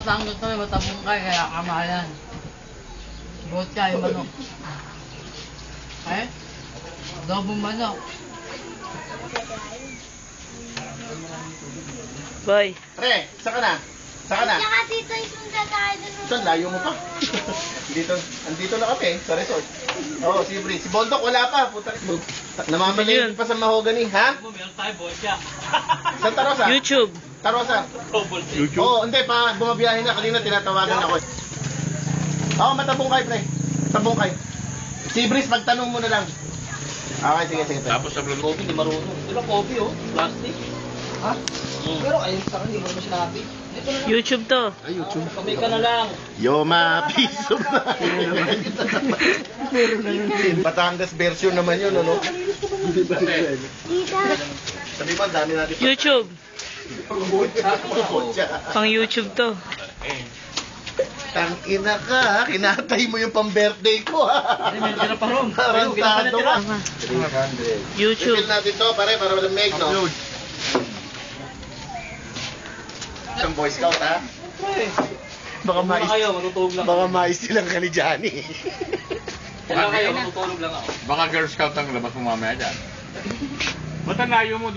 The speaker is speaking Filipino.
Ang gusto mo matabong ka, kaya kamalan. Buot ka yung manok. Eh? Adobong manok. Boy. Pre, saka na. Saka na. Tsaka dito yung gagawin doon. Ito, layo mo pa. Andito na kami sa resort. Oo, si Bri. Si Bondok wala pa. Puta. Namamalayin pa sa mahogany, ha? Meron tayo, Bocha. Sa Tarosa? YouTube. Tarosa? YouTube? Oo, hindi pa. Bumabiyahe na. Kanina tinatawagan ako. Oo, matabong kayo, pre. Tabong kayo. Si Bris, magtanong mo na lang. Okay, sige, sige. Tapos sa blue coffee, di marunong. Ito lang coffee, oh. Plastic. Ha? Pero ayun sa akin, hindi mo naman sinabi. Ito na lang. YouTube to. Ay, YouTube. Kamay ka na lang. Yoma, piso na. Batangas version naman yun, ano? Dito. Sabi ba, ang dami natin. YouTube. Pang YouTube to. Tangina ka, kinatay mo yung pang-birthday ko, ha? Ay, may tira pa ron. Tarantado ka. Tama. 300. YouTube. Repeat natin to, pare, para walang make, no? Isang Boy Scout, ha? Baka Muna kayo, matutulog lang. Baka mais silang ka ni Johnny. Diyan lang kayo, matutulog lang ako. Baka Girl Scout ang labas mo mamaya dyan. Ba't ang layo mo?